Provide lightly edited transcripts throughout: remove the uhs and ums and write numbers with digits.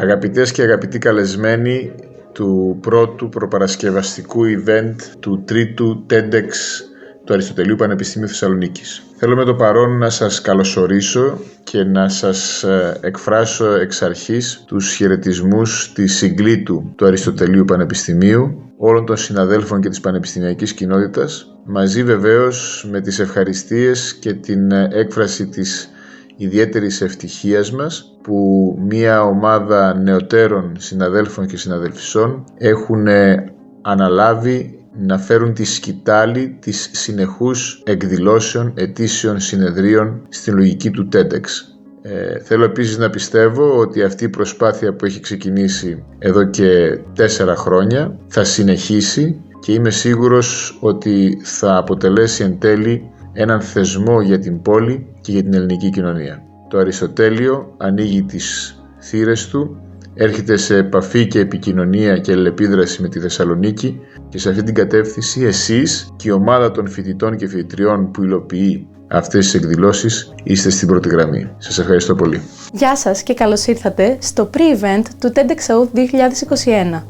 Αγαπητές και αγαπητοί καλεσμένοι του πρώτου προπαρασκευαστικού event του τρίτου TEDx του Αριστοτελείου Πανεπιστημίου Θεσσαλονίκης. Θέλω με το παρόν να σας καλωσορίσω και να σας εκφράσω εξ αρχής τους χαιρετισμούς της συγκλήτου του Αριστοτελείου Πανεπιστημίου, όλων των συναδέλφων και της πανεπιστημιακής κοινότητας, μαζί βεβαίως με τις ευχαριστίες και την έκφραση της ιδιαίτερης ευτυχίας μας που μια ομάδα νεωτέρων συναδέλφων και συναδελφισών έχουν αναλάβει να φέρουν τη σκητάλη της συνεχούς εκδηλώσεων ετήσιων συνεδρίων στην λογική του TEDx. Θέλω επίσης να πιστεύω ότι αυτή η προσπάθεια που έχει ξεκινήσει εδώ και 4 χρόνια θα συνεχίσει και είμαι σίγουρος ότι θα αποτελέσει εν τέλει έναν θεσμό για την πόλη και για την ελληνική κοινωνία. Το Αριστοτέλειο ανοίγει τις θύρες του, έρχεται σε επαφή και επικοινωνία και αλληλεπίδραση με τη Θεσσαλονίκη και σε αυτή την κατεύθυνση εσείς και η ομάδα των φοιτητών και φοιτητριών που υλοποιεί αυτές τις εκδηλώσεις είστε στην πρώτη γραμμή. Σας ευχαριστώ πολύ. Γεια σας και καλώς ήρθατε στο pre-event του TEDx South 2021.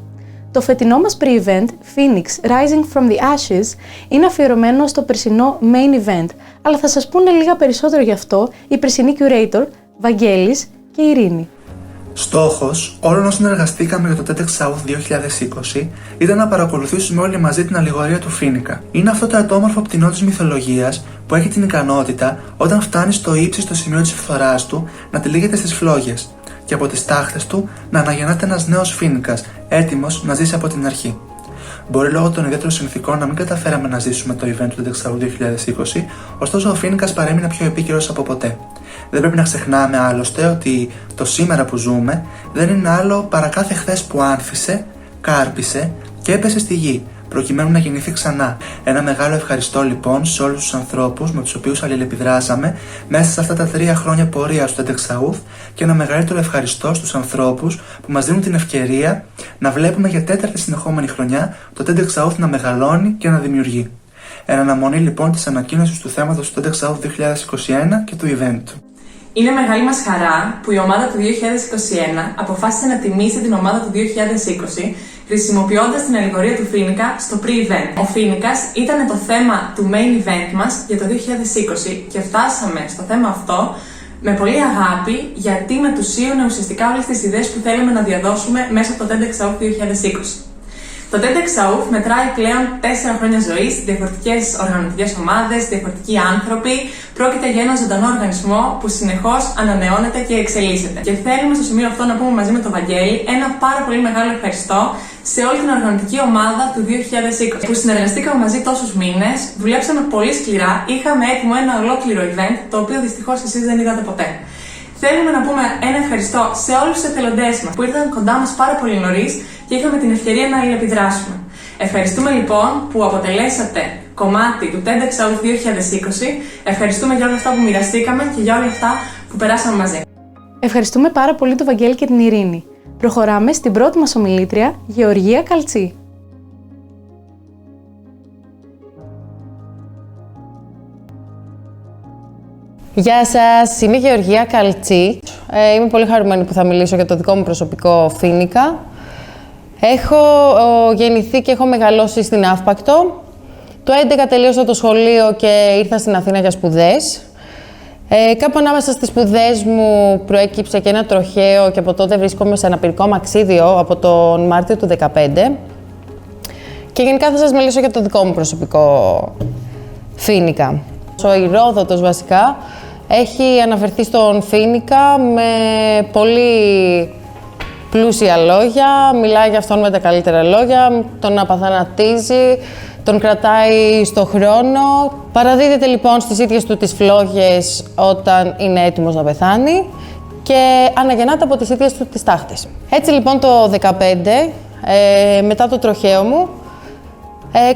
Το φετινό μας pre-event, Phoenix Rising from the Ashes, είναι αφιερωμένο στο περσινό main event, αλλά θα σας πούνε λίγα περισσότερο γι' αυτό η περσινή curator, Βαγγέλης και Ειρήνη. Στόχος όλων όσων εργαστήκαμε για το TEDx South 2020 ήταν να παρακολουθήσουμε όλοι μαζί την αλληγορία του Φίνικα. Είναι αυτό το ατόμορφο πτηνό της μυθολογίας που έχει την ικανότητα, όταν φτάνει στο ύψιστο σημείο της φθοράς του, να τυλίγεται στις φλόγες και από τις τάχτες του να αναγεννάται ένας νέος Φίνικας, έτοιμος να ζήσει από την αρχή. Μπορεί λόγω των ιδιαίτερων συνθηκών να μην καταφέραμε να ζήσουμε το event του TEDx South 2020, ωστόσο ο Φίνικας παρέμεινε πιο επίκαιρος από ποτέ. Δεν πρέπει να ξεχνάμε άλλωστε ότι το σήμερα που ζούμε δεν είναι άλλο παρά κάθε χθες που άνθησε, κάρπισε και έπεσε στη γη, προκειμένου να γεννηθεί ξανά. Ένα μεγάλο ευχαριστώ λοιπόν σε όλους τους ανθρώπους με τους οποίους αλληλεπιδράσαμε μέσα σε αυτά τα 3 χρόνια πορείας του TEDx South και ένα μεγαλύτερο ευχαριστώ στους ανθρώπους που μας δίνουν την ευκαιρία να βλέπουμε για 4η συνεχόμενη χρονιά το TEDx South να μεγαλώνει και να δημιουργεί. Εν αναμονή λοιπόν της ανακοίνωσης του θέματος του TEDx South 2021 και του event. Είναι μεγάλη μας χαρά που η ομάδα του 2021 αποφάσισε να τιμήσει την ομάδα του 2020 χρησιμοποιώντας την αλληγορία του Φίνικα στο pre-event. Ο Φίνικας ήταν το θέμα του main event μας για το 2020 και φτάσαμε στο θέμα αυτό με πολύ αγάπη γιατί μετουσίωνε ουσιαστικά όλες τις ιδέες που θέλουμε να διαδώσουμε μέσα από το TEDx South 2020. Το TEDx South μετράει πλέον 4 χρόνια ζωής, διαφορετικές οργανωτικές ομάδες, διαφορετικοί άνθρωποι. Πρόκειται για ένα ζωντανό οργανισμό που συνεχώς ανανεώνεται και εξελίσσεται. Και θέλουμε στο σημείο αυτό να πούμε μαζί με τον Βαγγέλη ένα πάρα πολύ μεγάλο ευχαριστώ σε όλη την οργανωτική ομάδα του 2020 που συνεργαστήκαμε μαζί τόσους μήνες, δουλέψαμε πολύ σκληρά, είχαμε έτοιμο ένα ολόκληρο event το οποίο δυστυχώς εσείς δεν είδατε ποτέ. Θέλουμε να πούμε ένα ευχαριστώ σε όλους τους εθελοντές μας που ήρθαν κοντά μας πάρα πολύ νωρίς και είχαμε την ευκαιρία να αλληλεπιδράσουμε. Ευχαριστούμε λοιπόν που αποτελέσατε κομμάτι του TEDx South 2020. Ευχαριστούμε για όλα αυτά που μοιραστήκαμε και για όλα αυτά που περάσαμε μαζί. Ευχαριστούμε πάρα πολύ τον Βαγγέλη και την Ειρήνη. Προχωράμε στην πρώτη μας ομιλήτρια, Γεωργία Καλτσή. Γεια σας, είμαι η Γεωργία Καλτσή. Είμαι πολύ χαρούμενη που θα μιλήσω για το δικό μου προσωπικό Φίνικα. Έχω γεννηθεί και έχω μεγαλώσει στην Αύπακτο. Το 2011 τελείωσα το σχολείο και ήρθα στην Αθήνα για σπουδές. Κάπου ανάμεσα στις σπουδές μου προέκυψε και ένα τροχαίο και από τότε βρίσκομαι σε αναπηρικό μαξίδιο από τον Μάρτιο του 2015. Και γενικά θα σας μιλήσω για το δικό μου προσωπικό Φίνικα. Ο Ηρόδοτος βασικά έχει αναφερθεί στον Φίνικα με πολύ πλούσια λόγια, μιλάει για αυτόν με τα καλύτερα λόγια, τον απαθανατίζει, τον κρατάει στο χρόνο. Παραδίδεται λοιπόν στις ίδιες του τις φλόγες όταν είναι έτοιμος να πεθάνει και αναγεννάται από τις ίδιες του τις τάχτες. Έτσι λοιπόν το 2015, μετά το τροχαίο μου,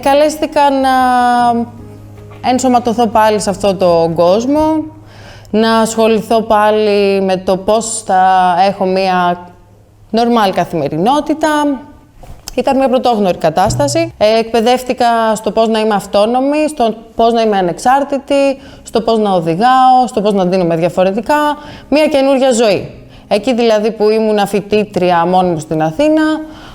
καλέστηκα να ενσωματωθώ πάλι σε αυτόν τον κόσμο, να ασχοληθώ πάλι με το πώς θα έχω μία normal καθημερινότητα. Ήταν μια πρωτόγνωρη κατάσταση. Εκπαιδεύτηκα στο πώς να είμαι αυτόνομη, στο πώς να είμαι ανεξάρτητη, στο πώς να οδηγάω, στο πώς να ντύνομαι διαφορετικά. Μια καινούργια ζωή. Εκεί δηλαδή που ήμουν φοιτήτρια μόνη μου στην Αθήνα,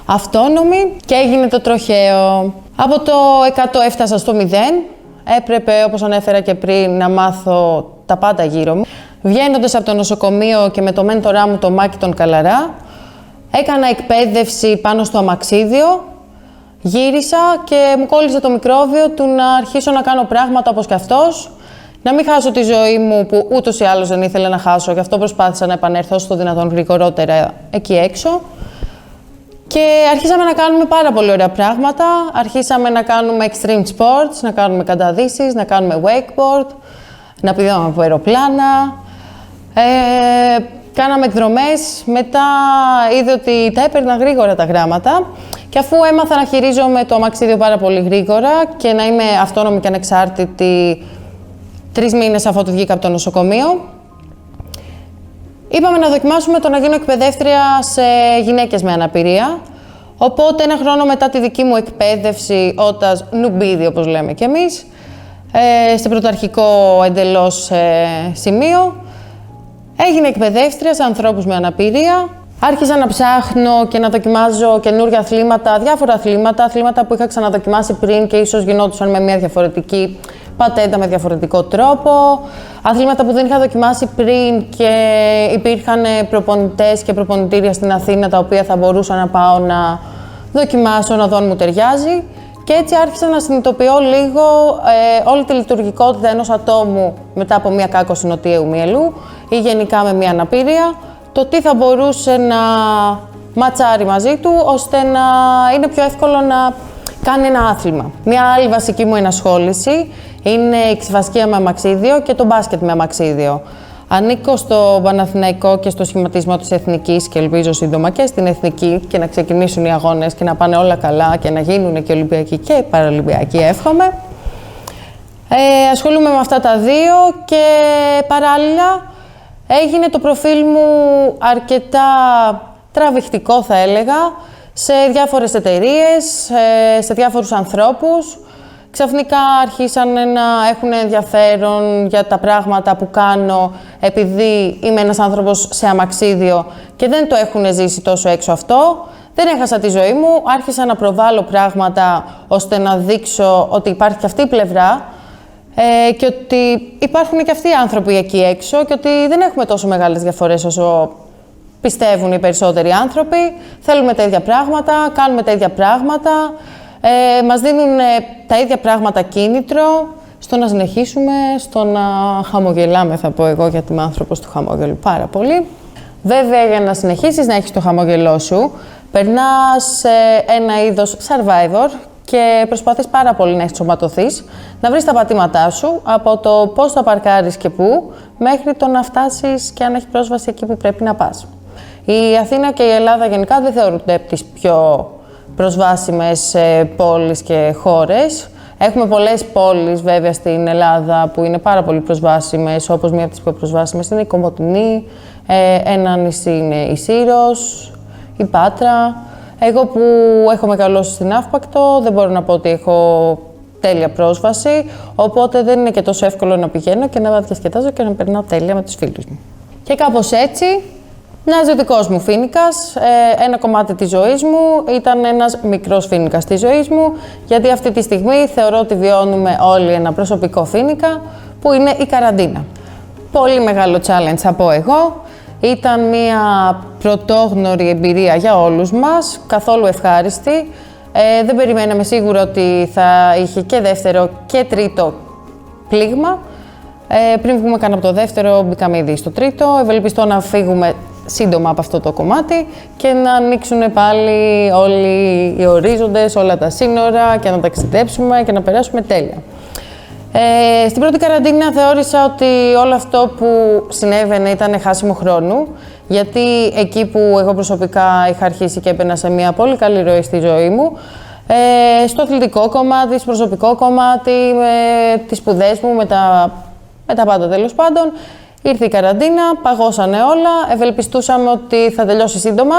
αυτόνομη, και έγινε το τροχαίο. Από το 100 έφτασα στο 0. Έπρεπε, όπως ανέφερα και πριν, να μάθω τα πάντα γύρω μου. Βγαίνοντας από το νοσοκομείο και με το μέντορά μου, το Μάκη τον Καλαρά, έκανα εκπαίδευση πάνω στο αμαξίδιο, γύρισα και μου κόλλησε το μικρόβιο του να αρχίσω να κάνω πράγματα όπως και αυτός, να μην χάσω τη ζωή μου που ούτως ή άλλως δεν ήθελα να χάσω, γι' αυτό προσπάθησα να επανέλθω όσο το δυνατόν γρηγορότερα εκεί έξω. Και αρχίσαμε να κάνουμε πάρα πολύ ωραία πράγματα. Αρχίσαμε να κάνουμε extreme sports, να κάνουμε καταδύσεις, να κάνουμε wakeboard, να πηδάμε από αεροπλάνα. Κάναμε εκδρομές, μετά είδε ότι τα έπαιρνα γρήγορα τα γράμματα και αφού έμαθα να χειρίζομαι το αμαξίδιο πάρα πολύ γρήγορα και να είμαι αυτόνομη και ανεξάρτητη 3 μήνες αφού βγήκα από το νοσοκομείο, είπαμε να δοκιμάσουμε το να γίνω εκπαιδεύτρια σε γυναίκες με αναπηρία. Οπότε 1 χρόνο μετά τη δική μου εκπαίδευση, όταν νουμπίδι όπως λέμε κι εμείς, σε πρωταρχικό εντελώς σημείο, έγινε εκπαιδεύτρια σε ανθρώπους με αναπηρία. Άρχισα να ψάχνω και να δοκιμάζω καινούργια αθλήματα, διάφορα αθλήματα που είχα ξαναδοκιμάσει πριν και ίσως γινόντουσαν με μια διαφορετική πατέντα, με διαφορετικό τρόπο. Αθλήματα που δεν είχα δοκιμάσει πριν και υπήρχαν προπονητές και προπονητήρια στην Αθήνα τα οποία θα μπορούσα να πάω να δοκιμάσω, να δω αν μου ταιριάζει. Και έτσι άρχισα να συνειδητοποιώ λίγο όλη τη λειτουργικότητα ενός ατόμου μετά από μια κάκωση νοτιαίου μυελού ή γενικά με μια αναπηρία, το τι θα μπορούσε να ματσάρει μαζί του ώστε να είναι πιο εύκολο να κάνει ένα άθλημα. Μια άλλη βασική μου ενασχόληση είναι η ξηφασκία με αμαξίδιο και το μπάσκετ με αμαξίδιο. Ανήκω στο Παναθηναϊκό και στο σχηματισμό της Εθνικής και ελπίζω σύντομα και στην Εθνική και να ξεκινήσουν οι αγώνες και να πάνε όλα καλά και να γίνουν και Ολυμπιακοί και Παραολυμπιακοί, εύχομαι. Ασχολούμαι με αυτά τα δύο και παράλληλα έγινε το προφίλ μου αρκετά τραβηχτικό θα έλεγα, σε διάφορες εταιρείες, σε διάφορους ανθρώπους. Ξαφνικά άρχισαν να έχουν ενδιαφέρον για τα πράγματα που κάνω επειδή είμαι ένας άνθρωπος σε αμαξίδιο και δεν το έχουν ζήσει τόσο έξω αυτό. Δεν έχασα τη ζωή μου, άρχισα να προβάλλω πράγματα ώστε να δείξω ότι υπάρχει και αυτή η πλευρά και ότι υπάρχουν και αυτοί οι άνθρωποι εκεί έξω και ότι δεν έχουμε τόσο μεγάλες διαφορές όσο πιστεύουν οι περισσότεροι άνθρωποι. Θέλουμε τα ίδια πράγματα, κάνουμε τα ίδια πράγματα. Μας δίνουν τα ίδια πράγματα κίνητρο στο να συνεχίσουμε, στο να χαμογελάμε, θα πω εγώ, γιατί είμαι άνθρωπος του χαμόγελου πάρα πολύ. Βέβαια, για να συνεχίσεις να έχεις το χαμόγελό σου, περνάς σε ένα είδος survivor και προσπαθείς πάρα πολύ να εξωματωθείς, να βρεις τα πατήματά σου από το πώς θα παρκάρεις και πού, μέχρι το να φτάσεις και αν έχει πρόσβαση εκεί που πρέπει να πας. Η Αθήνα και η Ελλάδα γενικά δεν θεωρούνται από τις πιο προσβάσιμες πόλεις και χώρες. Έχουμε πολλές πόλεις βέβαια στην Ελλάδα που είναι πάρα πολύ προσβάσιμες, όπως μία από τις πιο προσβάσιμες είναι η Κομοτηνή, ένα νησί είναι η Σύρος, η Πάτρα. Εγώ που έχω μεγαλώσει στην Αύπακτο δεν μπορώ να πω ότι έχω τέλεια πρόσβαση, οπότε δεν είναι και τόσο εύκολο να πηγαίνω και να διασκεδάζω και να περνάω τέλεια με τους φίλους μου. Και κάπως έτσι μοιάζει ο δικός μου Φοίνικας. Ένα κομμάτι της ζωής μου ήταν ένας μικρός Φοίνικας της ζωής μου, γιατί αυτή τη στιγμή θεωρώ ότι βιώνουμε όλοι ένα προσωπικό Φοίνικα, που είναι η καραντίνα. Πολύ μεγάλο challenge θα πω εγώ. Ήταν μια πρωτόγνωρη εμπειρία για όλους μας, καθόλου ευχάριστη. Δεν περιμέναμε σίγουρα ότι θα είχε και δεύτερο και τρίτο πλήγμα. Πριν βγούμε καν από το δεύτερο, μπήκαμε ήδη στο τρίτο. Ευελπιστώ να φύγουμε σύντομα από αυτό το κομμάτι και να ανοίξουν πάλι όλοι οι ορίζοντες, όλα τα σύνορα και να ταξιδέψουμε και να περάσουμε τέλεια. Στην πρώτη καραντίνα θεώρησα ότι όλο αυτό που συνέβαινε ήταν χάσιμο χρόνου, γιατί εκεί που εγώ προσωπικά είχα αρχίσει και έμπαινα σε μια πολύ καλή ροή στη ζωή μου, στο αθλητικό κομμάτι, στο προσωπικό κομμάτι, με τις σπουδές μου, με τα πάντα τέλος πάντων, ήρθε η καραντίνα, παγώσανε όλα, ευελπιστούσαμε ότι θα τελειώσει σύντομα.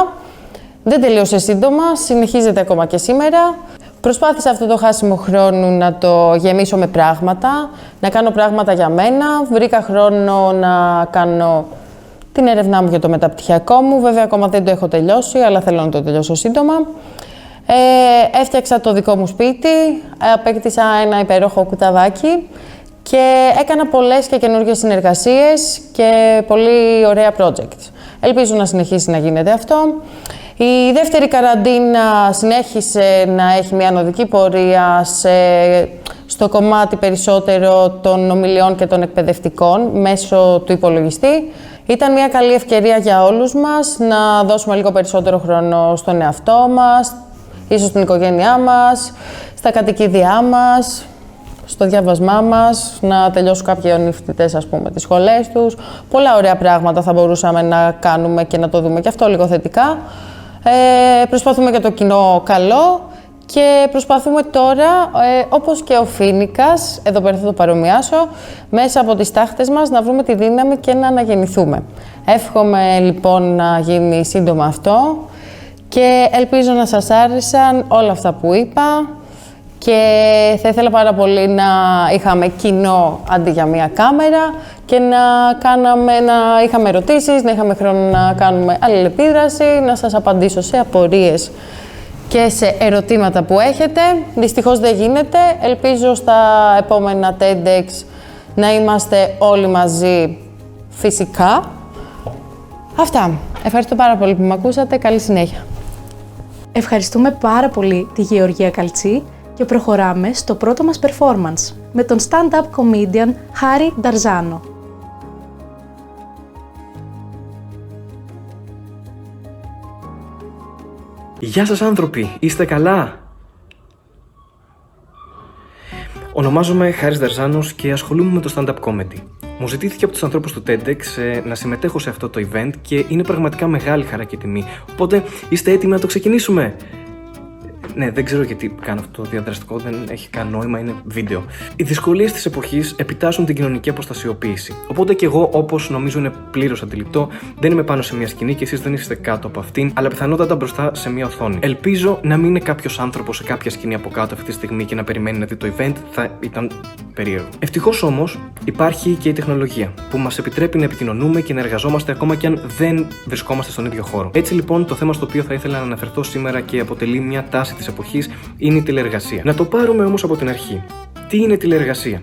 Δεν τελείωσε σύντομα, συνεχίζεται ακόμα και σήμερα. Προσπάθησα αυτό το χάσιμο χρόνο να το γεμίσω με πράγματα, να κάνω πράγματα για μένα. Βρήκα χρόνο να κάνω την έρευνά μου για το μεταπτυχιακό μου. Βέβαια, ακόμα δεν το έχω τελειώσει, αλλά θέλω να το τελειώσω σύντομα. Έφτιαξα το δικό μου σπίτι, απέκτησα ένα υπέροχο κουταβάκι και έκανα πολλές και καινούργιες συνεργασίες και πολύ ωραία projects. Ελπίζω να συνεχίσει να γίνεται αυτό. Η δεύτερη καραντίνα συνέχισε να έχει μια ανωδική πορεία στο κομμάτι περισσότερο των ομιλιών και των εκπαιδευτικών μέσω του υπολογιστή. Ήταν μια καλή ευκαιρία για όλους μας να δώσουμε λίγο περισσότερο χρόνο στον εαυτό μας, ίσως στην οικογένειά μας, στα κατοικίδια μας, στο διάβασμά μας, να τελειώσουν κάποιοι φοιτητές, ας πούμε, τις σχολές τους. Πολλά ωραία πράγματα θα μπορούσαμε να κάνουμε και να το δούμε και αυτό λίγο θετικά. Προσπαθούμε για το κοινό καλό και προσπαθούμε τώρα, όπως και ο Φοίνικας, εδώ πέρα θα το παρομοιάσω, μέσα από τις τάχτες μας να βρούμε τη δύναμη και να αναγεννηθούμε. Εύχομαι λοιπόν να γίνει σύντομα αυτό και ελπίζω να σας άρεσαν όλα αυτά που είπα και θα ήθελα πάρα πολύ να είχαμε κοινό αντί για μία κάμερα και να είχαμε ερωτήσεις, να είχαμε χρόνο να κάνουμε αλληλεπίδραση, να σας απαντήσω σε απορίες και σε ερωτήματα που έχετε. Δυστυχώς δεν γίνεται. Ελπίζω στα επόμενα TEDx να είμαστε όλοι μαζί φυσικά. Αυτά. Ευχαριστώ πάρα πολύ που με ακούσατε. Καλή συνέχεια. Ευχαριστούμε πάρα πολύ τη Γεωργία Καλτσή και προχωράμε στο πρώτο μας performance με τον stand-up comedian Χάρη Νταρζάνο. Γεια σας άνθρωποι, είστε καλά? Ονομάζομαι Χάρης Νταρζάνος και ασχολούμαι με το stand-up comedy. Μου ζητήθηκε από τους ανθρώπους του TEDx να συμμετέχω σε αυτό το event και είναι πραγματικά μεγάλη χαρά και τιμή. Οπότε είστε έτοιμοι να το ξεκινήσουμε? Ναι, δεν ξέρω γιατί κάνω αυτό το διαδραστικό, δεν έχει καν νόημα, είναι βίντεο. Οι δυσκολίες της εποχής επιτάσσουν την κοινωνική αποστασιοποίηση. Οπότε και εγώ, όπως νομίζω είναι πλήρως αντιληπτό, δεν είμαι πάνω σε μια σκηνή και εσείς δεν είστε κάτω από αυτήν, αλλά πιθανότατα μπροστά σε μια οθόνη. Ελπίζω να μην είναι κάποιος άνθρωπος σε κάποια σκηνή από κάτω αυτή τη στιγμή και να περιμένει να δει το event, θα ήταν περίεργο. Ευτυχώς όμως υπάρχει και η τεχνολογία που μας επιτρέπει να επικοινωνούμε και να εργαζόμαστε ακόμα και αν δεν βρισκόμαστε στον ίδιο χώρο. Έτσι λοιπόν, το θέμα στο οποίο θα ήθελα να αναφερθώ σήμερα και αποτελεί μια τάση της εποχής είναι η τηλεεργασία. Να το πάρουμε όμως από την αρχή. Τι είναι τηλεεργασία?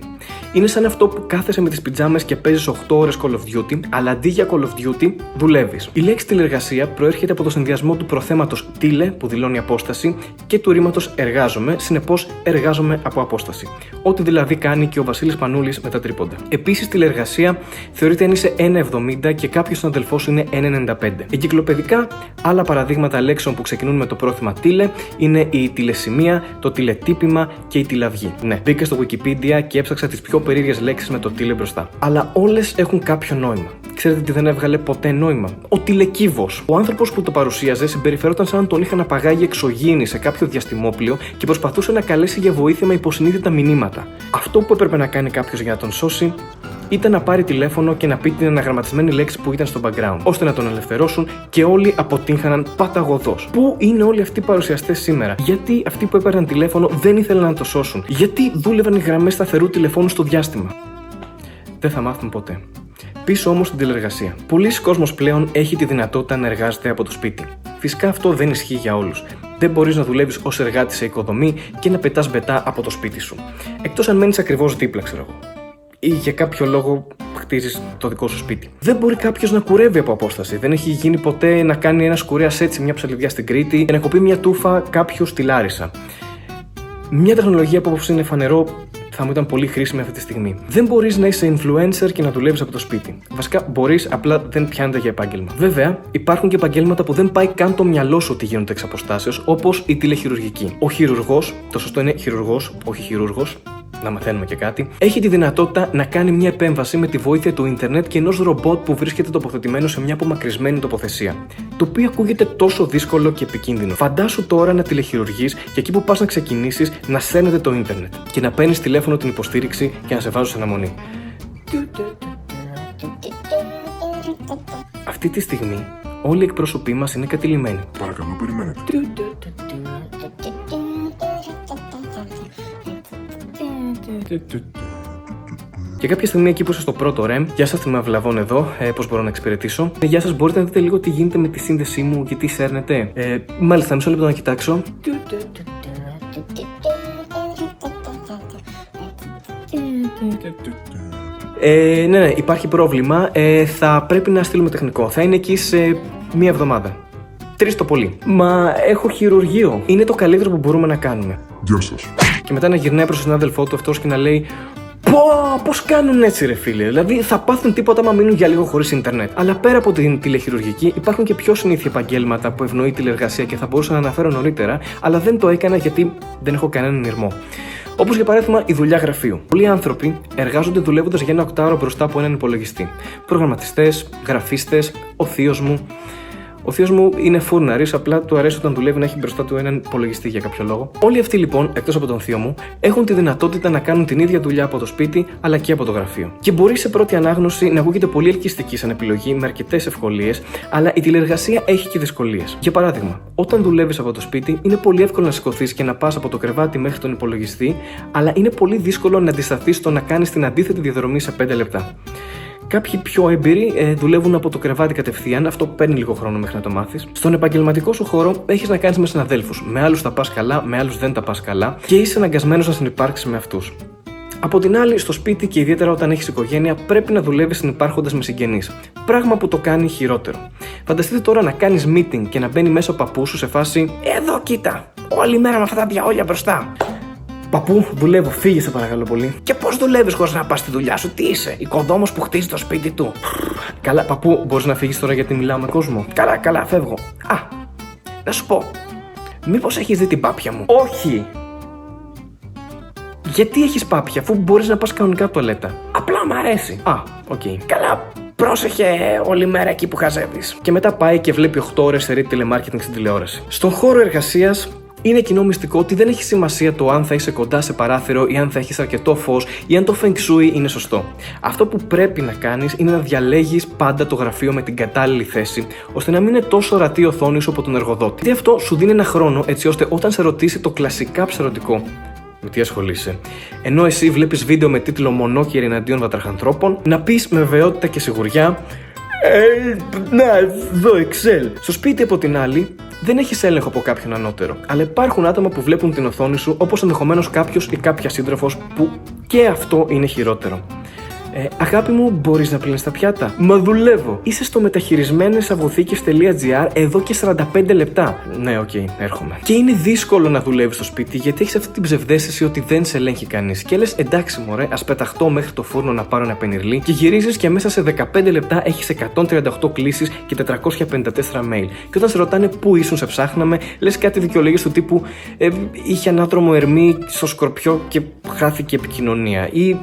Είναι σαν αυτό που κάθεσαι με τις πιτζάμες και παίζεις 8 ώρες Call of Duty, αλλά αντί για Call of Duty δουλεύεις. Η λέξη τηλεεργασία προέρχεται από το συνδυασμό του προθέματος τίλε, που δηλώνει απόσταση, και του ρήματος εργάζομαι, συνεπώς εργάζομαι από απόσταση. Ό,τι δηλαδή κάνει και ο Βασίλης Πανούλης με τα τρίποντα. Επίσης, τηλεεργασία θεωρείται αν είσαι 1,70 και κάποιος συναδελφός σου είναι 1,95. Εγκυκλοπαιδικά, άλλα παραδείγματα λέξεων που ξεκινούν με το πρόθεμα τίλε είναι η τηλεσημεία, το τηλετύπημα και η τηλαυγή. Ναι, μπήκα στο Wikipedia και έψαξα τις πιο περίεργες λέξεις με το τίλε μπροστά. Αλλά όλες έχουν κάποιο νόημα. Ξέρετε τι δεν έβγαλε ποτέ νόημα? Ο τηλεκύβος. Ο άνθρωπος που το παρουσίαζε συμπεριφερόταν σαν να τον είχαν απαγάγει εξωγήινοι σε κάποιο διαστημόπλιο και προσπαθούσε να καλέσει για βοήθεια με υποσυνείδητα μηνύματα. Αυτό που έπρεπε να κάνει κάποιος για να τον σώσει ήταν να πάρει τηλέφωνο και να πει την αναγραμματισμένη λέξη που ήταν στο background, ώστε να τον ελευθερώσουν και όλοι αποτύχαναν παταγωδώς. Πού είναι όλοι αυτοί οι παρουσιαστές σήμερα? Γιατί αυτοί που έπαιρναν τηλέφωνο δεν ήθελαν να το σώσουν? Γιατί δούλευαν οι γραμμές σταθερού τηλεφώνου στο διάστημα? Δεν θα μάθουν ποτέ. Πίσω όμως στην τηλεεργασία. Πολλοί κόσμος πλέον έχει τη δυνατότητα να εργάζεται από το σπίτι. Φυσικά αυτό δεν ισχύει για όλους. Δεν μπορείς να δουλεύεις ως εργάτης σε οικοδομή και να πετάς μπετά από το σπίτι σου. Εκτός αν μένεις ακριβώς δίπλα, ξέρω εγώ. Ή για κάποιο λόγο χτίζεις το δικό σου σπίτι. Δεν μπορεί κάποιος να κουρεύει από απόσταση. Δεν έχει γίνει ποτέ να κάνει ένα κουρέας έτσι μια ψαλιδιά στην Κρήτη και να κοπεί μια τούφα κάποιος στη Λάρισα. Μια τεχνολογία που όπως είναι φανερό θα μου ήταν πολύ χρήσιμη αυτή τη στιγμή. Δεν μπορείς να είσαι influencer και να δουλεύεις από το σπίτι. Βασικά μπορείς, απλά δεν πιάνεται για επάγγελμα. Βέβαια, υπάρχουν και επαγγέλματα που δεν πάει καν το μυαλό σου ότι γίνονται εξ αποστάσεως, όπως η τηλεχειρουργική. Ο χειρουργός, το σωστό είναι χειρουργός, όχι χειρούργος, να μαθαίνουμε και κάτι, έχει τη δυνατότητα να κάνει μια επέμβαση με τη βοήθεια του ίντερνετ και ενός ρομπότ που βρίσκεται τοποθετημένο σε μια απομακρυσμένη τοποθεσία. Το οποίο ακούγεται τόσο δύσκολο και επικίνδυνο. Φαντάσου τώρα να τηλεχειρουργείς και εκεί που πας να ξεκινήσεις να σέρνεται το ίντερνετ και να παίρνεις τηλέφωνο την υποστήριξη και να σε βάζουν σε αναμονή. Αυτή τη στιγμή όλοι οι εκπρόσωποι μας είναι κατηλημένοι. Παρακαλώ, περιμένετε. Και κάποια στιγμή εκεί που είσαι στο πρώτο REM, γεια σας, είμαι Αυλαβών εδώ, πώς μπορώ να εξυπηρετήσω. Γεια σας, μπορείτε να δείτε λίγο τι γίνεται με τη σύνδεσή μου και τι σέρνετε. Μάλιστα, μισό λεπτό να κοιτάξω. Ναι, υπάρχει πρόβλημα. Θα πρέπει να στείλουμε τεχνικό. Θα είναι εκεί σε μία εβδομάδα. 3 το πολύ. Μα έχω χειρουργείο. Είναι το καλύτερο που μπορούμε να κάνουμε. Γεια σας. Και μετά να γυρνάει προς τον συνάδελφό του αυτός και να λέει: Πώς κάνουν έτσι, ρε φίλε. Δηλαδή θα πάθουν τίποτα άμα μείνουν για λίγο χωρίς ίντερνετ. Αλλά πέρα από την τηλεχειρουργική, υπάρχουν και πιο συνήθεια επαγγέλματα που ευνοεί τηλεργασία και θα μπορούσα να αναφέρω νωρίτερα, αλλά δεν το έκανα γιατί δεν έχω κανέναν ηρμό. Όπως για παράδειγμα η δουλειά γραφείου. Πολλοί άνθρωποι εργάζονται δουλεύοντας για 1 οκτάωρο μπροστά από έναν υπολογιστή. Προγραμματιστές, γραφίστες, ο θείος μου. Ο θείος μου είναι φούρναρης, απλά του αρέσει όταν δουλεύει να έχει μπροστά του έναν υπολογιστή για κάποιο λόγο. Όλοι αυτοί λοιπόν, εκτός από τον θείο μου, έχουν τη δυνατότητα να κάνουν την ίδια δουλειά από το σπίτι αλλά και από το γραφείο. Και μπορεί σε πρώτη ανάγνωση να ακούγεται πολύ ελκυστική σαν επιλογή με αρκετές ευκολίες, αλλά η τηλεργασία έχει και δυσκολίες. Για παράδειγμα, όταν δουλεύεις από το σπίτι, είναι πολύ εύκολο να σηκωθείς και να πας από το κρεβάτι μέχρι τον υπολογιστή, αλλά είναι πολύ δύσκολο να αντισταθείς στο να κάνεις την αντίθετη διαδρομή σε 5 λεπτά. Κάποιοι πιο έμπειροι δουλεύουν από το κρεβάτι κατευθείαν, αυτό παίρνει λίγο χρόνο μέχρι να το μάθεις. Στον επαγγελματικό σου χώρο έχεις να κάνεις με συναδέλφους. Με άλλους θα πας καλά, με άλλους δεν τα πας καλά και είσαι αναγκασμένος να συνυπάρξεις με αυτούς. Από την άλλη, στο σπίτι και ιδιαίτερα όταν έχεις οικογένεια, πρέπει να δουλεύεις συνυπάρχοντας με συγγενείς. Πράγμα που το κάνει χειρότερο. Φανταστείτε τώρα να κάνεις meeting και να μπαίνει μέσα ο παππούς σου σε φάση: Εδώ κοίτα, όλη μέρα με αυτά τα διαόλια μπροστά. Παππού, δουλεύω, φύγε σε παρακαλώ πολύ. Και πώς δουλεύεις χωρίς να πας στη δουλειά σου, τι είσαι, οικοδόμος που χτίζει το σπίτι του. Καλά, παππού, μπορείς να φύγεις τώρα γιατί μιλάω με κόσμο. Καλά, φεύγω. Να σου πω, μήπως έχεις δει την πάπια μου? Όχι. Γιατί έχεις πάπια, αφού μπορείς να πας κανονικά τουαλέτα? Απλά μ' αρέσει. Οκ. Καλά, πρόσεχε όλη μέρα εκεί που χαζεύεις. Και μετά πάει και βλέπει 8 ώρες σερί τηλεμάρκετινγκ στην τηλεόραση. Στον χώρο εργασίας, είναι κοινό μυστικό ότι δεν έχει σημασία το αν θα είσαι κοντά σε παράθυρο ή αν θα έχεις αρκετό φως ή αν το feng shui είναι σωστό. Αυτό που πρέπει να κάνεις είναι να διαλέγεις πάντα το γραφείο με την κατάλληλη θέση, ώστε να μην είναι τόσο ορατή η οθόνη σου από τον εργοδότη. Και αυτό σου δίνει ένα χρόνο έτσι ώστε όταν σε ρωτήσει το κλασικά ψαρωτικό «Με τι ασχολείσαι?», ενώ εσύ βλέπεις βίντεο με τίτλο «Μονόκεροι εναντίον βατραχανθρώπων», να πεις με βεβαιότητα και σιγουριά «Να, εδώ Excel». Στο σπίτι από την άλλη, δεν έχεις έλεγχο από κάποιον ανώτερο, αλλά υπάρχουν άτομα που βλέπουν την οθόνη σου, όπως ενδεχομένως κάποιος ή κάποια σύντροφος που και αυτό είναι χειρότερο. Αγάπη μου, μπορείς να πλύνεις τα πιάτα? Μα δουλεύω. Είσαι στο μεταχειρισμένες-αποθήκες.gr εδώ και 45 λεπτά. Ναι, οκ, έρχομαι. Και είναι δύσκολο να δουλεύεις στο σπίτι γιατί έχεις αυτή την ψευδαίσθηση ότι δεν σε ελέγχει κανείς. Και λες, εντάξει, μωρέ, ας πεταχτώ μέχρι το φούρνο να πάρω ένα πενιρλί. Και γυρίζεις και μέσα σε 15 λεπτά έχεις 138 κλήσεις και 454 mail. Και όταν σε ρωτάνε πού ήσουν, σε ψάχναμε, λες κάτι δικαιολογίες του τύπου είχε ανάδρομο ερμή στο Σκορπιό και χάθηκε επικοινωνία. Ή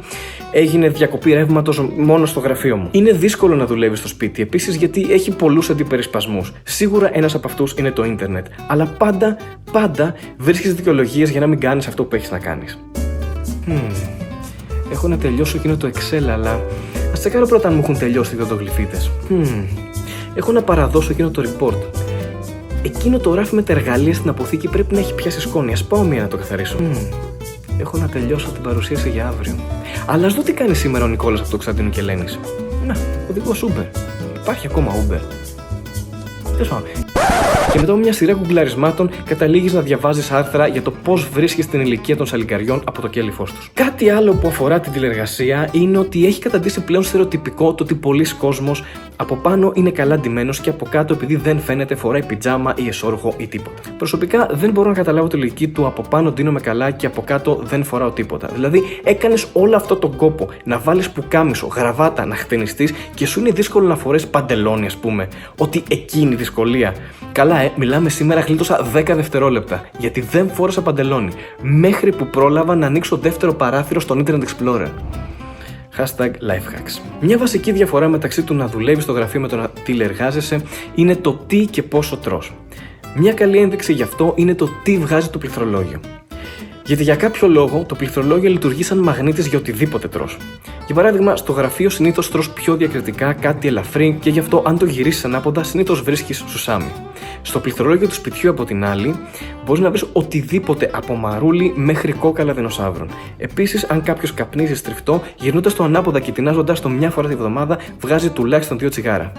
έγινε διακοπή ρεύματος μόνο στο γραφείο μου. Είναι δύσκολο να δουλεύεις στο σπίτι επίσης γιατί έχει πολλούς αντιπερισπασμούς. Σίγουρα ένας από αυτούς είναι το ίντερνετ. Αλλά πάντα βρίσκεις δικαιολογίες για να μην κάνεις αυτό που έχεις να κάνεις. Έχω να τελειώσω εκείνο το Excel, αλλά ας τσεκάρω πρώτα αν μου έχουν τελειώσει οι δοντογλυφίτες. Έχω να παραδώσω εκείνο το report. Εκείνο το ράφι με τα εργαλεία στην αποθήκη πρέπει να έχει πιάσει σκόνη. Ας πάω μία να το καθαρίσω. Έχω να τελειώσω την παρουσίαση για αύριο. Αλλά ας δω τι κάνει σήμερα ο Νικόλας από το Κωνσταντίνου και Ελένης. Να, οδηγός Uber. Υπάρχει ακόμα Uber. Τέλος πάντων. Και μετά από μια σειρά γκουγκλαρισμάτων καταλήγεις να διαβάζεις άρθρα για το πώς βρίσκεις την ηλικία των σαλιγκαριών από το κέλυφός τους. Κάτι άλλο που αφορά την τηλεργασία είναι ότι έχει καταντήσει πλέον στερεοτυπικό το ότι πολλοί κόσμος από πάνω είναι καλά ντυμένος και από κάτω, επειδή δεν φαίνεται, φοράει πιτζάμα ή εσώρουχο ή τίποτα. Προσωπικά δεν μπορώ να καταλάβω τη λογική του από πάνω ντύνομαι καλά και από κάτω δεν φοράω τίποτα. Δηλαδή, έκανες όλο αυτό τον κόπο να βάλεις πουκάμισο, γραβάτα, να χτενιστείς και σου είναι δύσκολο να φορές παντελόνι, ας πούμε. Ότι εκείνη η δυσκολία. Καλά, μιλάμε σήμερα, γλίτωσα 10 δευτερόλεπτα γιατί δεν φόρεσα παντελόνι. Μέχρι που πρόλαβα να ανοίξω δεύτερο παράθυρο στον Internet Explorer. #lifehacks. Μια βασική διαφορά μεταξύ του να δουλεύεις στο γραφείο με το να τηλεργάζεσαι είναι το τι και πόσο τρως. Μια καλή ένδειξη γι' αυτό είναι το τι βγάζει το πληθρολόγιο. Γιατί για κάποιο λόγο το πληκτρολόγιο λειτουργεί σαν μαγνήτης για οτιδήποτε τρως. Για παράδειγμα, στο γραφείο συνήθως τρως πιο διακριτικά κάτι ελαφρύ και γι' αυτό, αν το γυρίσεις ανάποδα, συνήθως βρίσκεις σουσάμι. Στο πληκτρολόγιο του σπιτιού, από την άλλη, μπορείς να βρεις οτιδήποτε από μαρούλι μέχρι κόκαλα δεινοσαύρων. Επίσης, αν κάποιος καπνίζει στριφτό, γυρνώντας το ανάποδα και τεινάζοντας το μια φορά τη βδομάδα, βγάζει τουλάχιστον 2 τσιγάρα.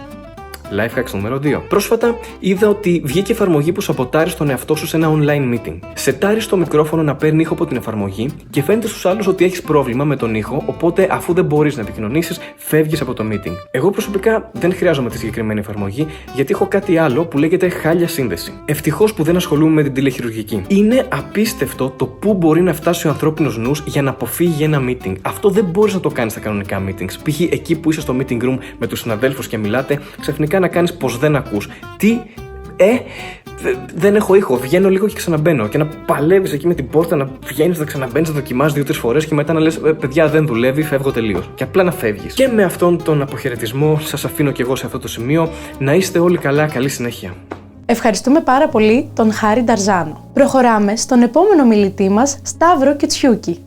Life hacks νούμερο 2. Πρόσφατα είδα ότι βγήκε εφαρμογή που σαμποτάρει τον εαυτό σου σε ένα online meeting. Σετάρεις το μικρόφωνο να παίρνει ήχο από την εφαρμογή και φαίνεται στους άλλους ότι έχεις πρόβλημα με τον ήχο, οπότε αφού δεν μπορείς να επικοινωνήσεις, φεύγεις από το meeting. Εγώ προσωπικά δεν χρειάζομαι τη συγκεκριμένη εφαρμογή, γιατί έχω κάτι άλλο που λέγεται χάλια σύνδεση. Ευτυχώς που δεν ασχολούμαι με την τηλεχειρουργική. Είναι απίστευτο το πού μπορεί να φτάσει ο ανθρώπινος νους για να αποφύγει ένα meeting. Αυτό δεν μπορείς να το κάνεις στα κανονικά meetings. Π.χ. εκεί που είσαι στο meeting room με τους συναδέλφους και μιλάτε, ξαφνικά να κάνεις πως δεν ακούς. Τι, δεν έχω ήχο. Βγαίνω λίγο και ξαναμπαίνω. Και να παλεύεις εκεί με την πόρτα, να βγαίνεις, να ξαναμπαίνεις, να δοκιμάζεις 2-3 φορές και μετά να λες παιδιά, δεν δουλεύει, φεύγω τελείως. Και απλά να φεύγεις. Και με αυτόν τον αποχαιρετισμό, σας αφήνω κι εγώ σε αυτό το σημείο. Να είστε όλοι καλά, καλή συνέχεια. Ευχαριστούμε πάρα πολύ τον Χάρη Νταρζάνο. Προχωράμε στον επόμενο μιλητή μας, Σταύρο Κιτσιούκη.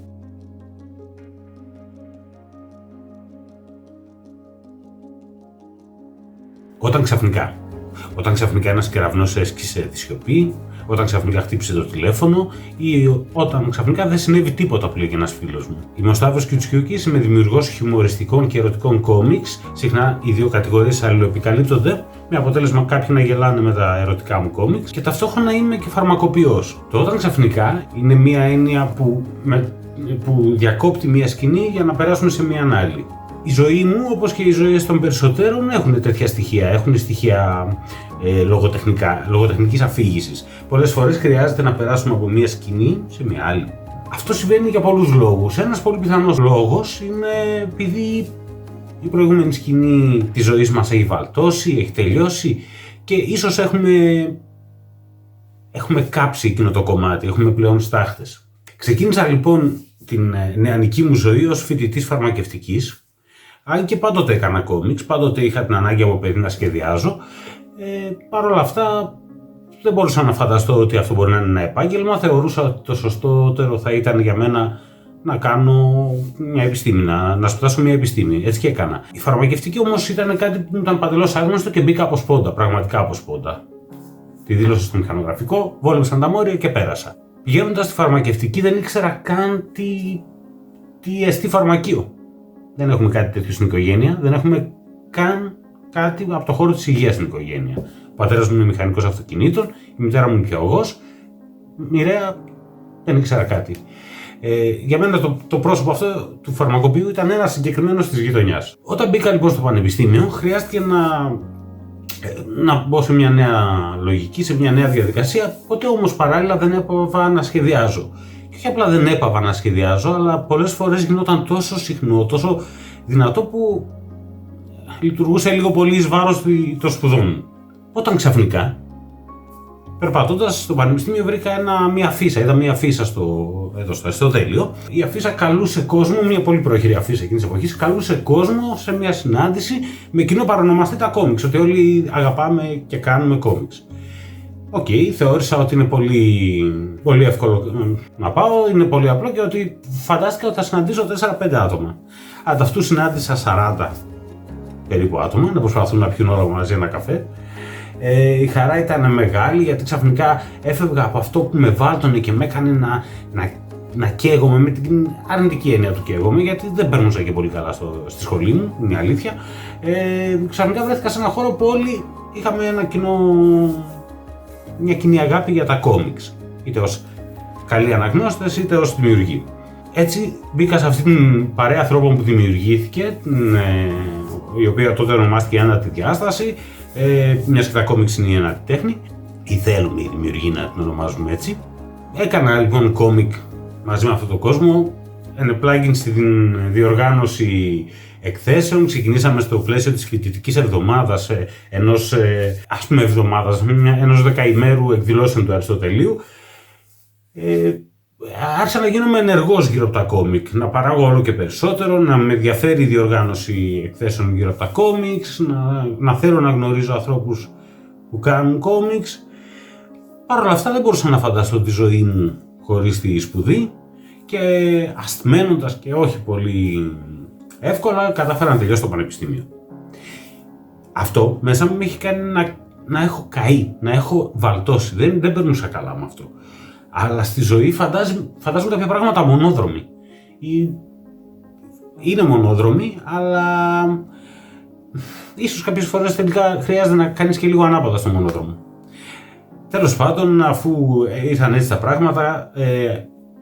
Όταν ξαφνικά ένας κεραυνός έσκησε τη σιωπή, όταν ξαφνικά χτύπησε το τηλέφωνο ή όταν ξαφνικά δεν συνέβη τίποτα, που λέγει ένας φίλος μου. Είμαι ο Σταύρος Κιτσιούκης, είμαι δημιουργός χιουμοριστικών και ερωτικών κόμιξ. Συχνά οι δύο κατηγορίες αλληλοεπικαλύπτονται, με αποτέλεσμα κάποιοι να γελάνε με τα ερωτικά μου κόμιξ και ταυτόχρονα είμαι και φαρμακοποιός. Το όταν ξαφνικά είναι μια έννοια που διακόπτει μια σκηνή για να περάσουμε σε μια άλλη. Η ζωή μου, όπως και οι ζωές των περισσότερων, έχουν τέτοια στοιχεία. Έχουν στοιχεία λογοτεχνικής αφήγησης. Πολλές φορές χρειάζεται να περάσουμε από μία σκηνή σε μία άλλη. Αυτό συμβαίνει για πολλούς λόγους. Ένας πολύ πιθανός λόγος είναι επειδή η προηγούμενη σκηνή της ζωής μας έχει βαλτώσει, έχει τελειώσει και ίσως έχουμε κάψει εκείνο το κομμάτι, έχουμε πλέον στάχτες. Ξεκίνησα λοιπόν την νεανική μου ζωή ως φοιτητής φαρμακευτικής. Αν και πάντοτε έκανα κόμιξ, πάντοτε είχα την ανάγκη από παιδί να σχεδιάζω. Παρ' όλα αυτά δεν μπορούσα να φανταστώ ότι αυτό μπορεί να είναι ένα επάγγελμα. Θεωρούσα ότι το σωστότερο θα ήταν για μένα να κάνω μια επιστήμη, να σπουδάσω μια επιστήμη. Έτσι και έκανα. Η φαρμακευτική όμως ήταν κάτι που ήταν παντελώς άγνωστο και μπήκα από σπόντα, πραγματικά από σπόντα. Τη δήλωσα στο μηχανογραφικό, βόλεψαν τα μόρια και πέρασα. Πηγαίνοντας στη φαρμακευτική δεν ήξερα καν τι εστί φαρμακείο. Δεν έχουμε κάτι τέτοιο στην οικογένεια, δεν έχουμε καν κάτι από το χώρο της υγείας στην οικογένεια. Ο πατέρας μου είναι μηχανικός αυτοκινήτων, η μητέρα μου είναι πιαγωγός. Μοιραία δεν ήξερα κάτι. Για μένα το πρόσωπο αυτό του φαρμακοποιού ήταν ένας συγκεκριμένος της γειτονιάς. Όταν μπήκα λοιπόν στο πανεπιστήμιο, χρειάστηκε να μπω σε μια νέα λογική, σε μια νέα διαδικασία. Ποτέ όμως παράλληλα δεν έπαβα να σχεδιάζω. Και όχι απλά δεν έπαβα να σχεδιάζω, αλλά πολλές φορές γινόταν τόσο συχνό, τόσο δυνατό που λειτουργούσε λίγο πολύ εις βάρος των σπουδών μου. Όταν ξαφνικά, περπατώντας στο πανεπιστήμιο, βρήκα μια αφίσα. Είδα μια αφίσα στο Αριστοτέλειο. Η αφίσα καλούσε κόσμο, μια πολύ πρόχειρη αφίσα εκείνης της εποχής, καλούσε κόσμο σε μια συνάντηση με κοινό παρονομαστή τα κόμιξ. Ότι όλοι αγαπάμε και κάνουμε κόμιξ. Οκ, θεώρησα ότι είναι πολύ εύκολο να πάω, είναι πολύ απλό και ότι φαντάστηκα ότι θα συναντήσω 4-5 άτομα. Ανταυτού συνάντησα 40 περίπου άτομα να προσπαθούν να πιούν όλα μαζί ένα καφέ. Η χαρά ήταν μεγάλη γιατί ξαφνικά έφευγα από αυτό που με βάλτωνε και με έκανε να καίγομαι, με την αρνητική έννοια του καίγομαι, γιατί δεν περνούσα και πολύ καλά στη σχολή μου, είναι η αλήθεια. Ξαφνικά βρέθηκα σε ένα χώρο που όλοι είχαμε μια κοινή αγάπη για τα κόμιξ, είτε ως καλοί αναγνώστες είτε ως δημιουργοί. Έτσι μπήκα σε αυτή την παρέα ανθρώπων που δημιουργήθηκε, η οποία τότε ονομάστηκε Ένατη Διάσταση, μιας και τα κόμιξ είναι η ένατη τέχνη, ή θέλουμε οι δημιουργοί να την ονομάζουμε έτσι. Έκανα λοιπόν κόμικ μαζί με αυτόν τον κόσμο, ενεπλάγην στην διοργάνωση εκθέσεων. Ξεκινήσαμε στο πλαίσιο της φοιτητικής εβδομάδας, ενός δεκαημέρου εκδηλώσεων του Αριστοτελείου. Άρχισα να γίνομαι ενεργός γύρω από τα κόμικ, να παράγω όλο και περισσότερο, να με ενδιαφέρει η διοργάνωση εκθέσεων γύρω από τα κόμιξ, να θέλω να γνωρίζω ανθρώπους που κάνουν κόμιξ. Παρ' όλα αυτά δεν μπορούσα να φανταστώ τη ζωή μου χωρίς τη σπουδή και ασθμένοντας και όχι πολύ εύκολα κατάφερα να τελειώσω το πανεπιστήμιο. Αυτό μέσα μου με έχει κάνει να έχω καεί, να έχω βαλτώσει. Δεν περνούσα καλά με αυτό. Αλλά στη ζωή φαντάζομαι κάποια πράγματα μονόδρομοι. Είναι μονόδρομοι, αλλά ίσως κάποιες φορές τελικά χρειάζεται να κάνεις και λίγο ανάποδα στο μονόδρομο. Τέλος πάντων, αφού ήρθαν έτσι τα πράγματα,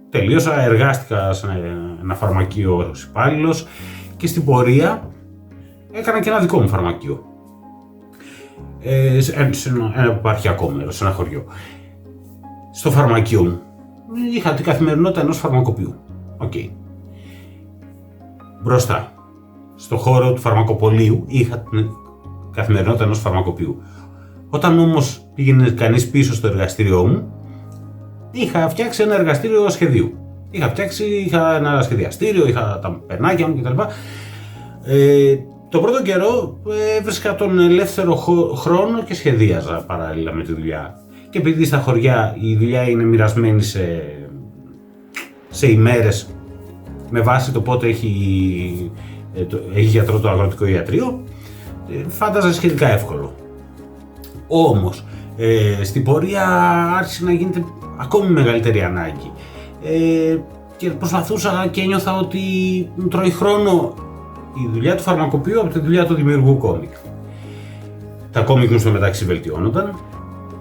τελείωσα, εργάστηκα σε ένα φαρμακείο ως υπάλληλος και στην πορεία έκανα και ένα δικό μου φαρμακείο. Σε ένα επαρχιακό μέρος, σε ένα χωριό. Στο φαρμακείο μου είχα την καθημερινότητα ενός φαρμακοποιού. Μπροστά, στο χώρο του φαρμακοπωλείου, είχα την καθημερινότητα ενός φαρμακοποιού. Όταν όμως πήγαινε κανείς πίσω στο εργαστήριό μου, είχα φτιάξει ένα εργαστήριο σχεδίου. Είχα ένα σχεδιαστήριο, είχα τα πενάκια μου κτλ. Το πρώτο καιρό έβρισκα τον ελεύθερο χρόνο και σχεδίαζα παράλληλα με τη δουλειά. Και επειδή στα χωριά η δουλειά είναι μοιρασμένη σε ημέρες με βάση το πότε έχει γιατρό το αγροτικό ιατρείο, φάνταζα σχετικά εύκολο. Όμως, στην πορεία άρχισε να γίνεται ακόμη μεγαλύτερη ανάγκη και προσπαθούσα και ένιωθα ότι μου τρώει χρόνο η δουλειά του φαρμακοποιού από τη δουλειά του δημιουργού κόμικ. Τα κόμικ μου στο μεταξύ βελτιώνονταν,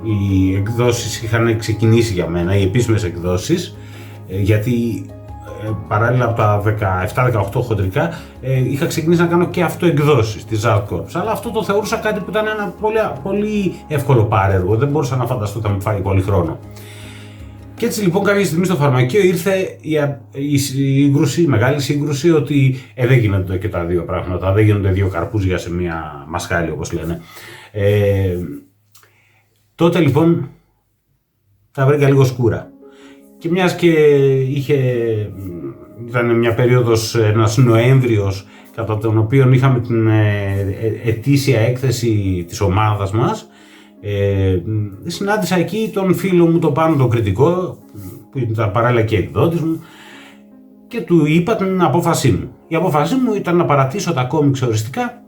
οι εκδόσεις είχαν ξεκινήσει για μένα, οι επίσημες εκδόσεις, γιατί παράλληλα από τα 17-18 χοντρικά είχα ξεκινήσει να κάνω και αυτοεκδόσεις της Art Corps, αλλά αυτό το θεωρούσα κάτι που ήταν ένα πολύ εύκολο πάρεργο, δεν μπορούσα να φανταστώ ότι θα μου φάει πολύ χρόνο. Και έτσι λοιπόν κάποια στιγμή στο φαρμακείο ήρθε η μεγάλη σύγκρουση ότι δεν γίνονται και τα δύο πράγματα, δεν γίνονται δύο καρπούζια σε μία μασχάλη όπως λένε. Τότε λοιπόν τα βρήκα λίγο σκούρα. Και μιας και ήταν μια περίοδος, ένας Νοέμβριος, κατά τον οποίο είχαμε την ετήσια έκθεση της ομάδας μας, συνάντησα εκεί τον φίλο μου, τον Πάνο τον κριτικό, που ήταν παράλληλα και εκδότης μου, και του είπα την απόφασή μου. Η απόφασή μου ήταν να παρατήσω τα κόμιξ οριστικά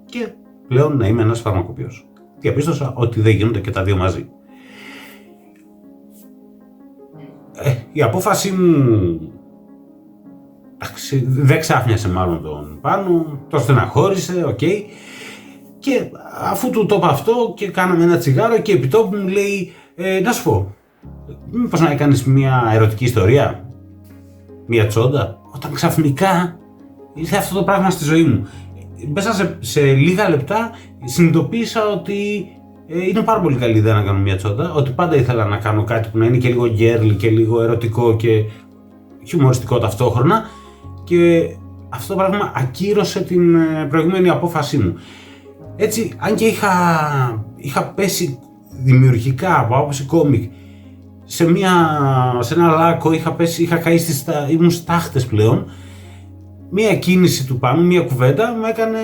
και πλέον να είμαι ένας φαρμακοποιός. Διαπίστωσα ότι δεν γίνονται και τα δύο μαζί. Η απόφασή μου δεν ξάφνιασε μάλλον τον Πάνο, τον στεναχώρησε, και αφού του το είπα αυτό και κάναμε ένα τσιγάρο και επί τόπου μου λέει να σου πω, μήπως να κάνεις μια ερωτική ιστορία, μια τσόντα, όταν ξαφνικά ήρθε αυτό το πράγμα στη ζωή μου. Μέσα σε λίγα λεπτά συνειδητοποίησα ότι είναι πάρα πολύ καλή ιδέα να κάνω μια τσόντα, ότι πάντα ήθελα να κάνω κάτι που να είναι και λίγο girly και λίγο ερωτικό και χιουμοριστικό ταυτόχρονα, και αυτό το πράγμα ακύρωσε την προηγούμενη απόφασή μου. Έτσι, αν και είχα πέσει δημιουργικά από άποψη κόμικ σε ένα λάκκο, είχα καεί ήμουν στάχτες πλέον, μία κίνηση του Πάνου, μία κουβέντα μου έκανε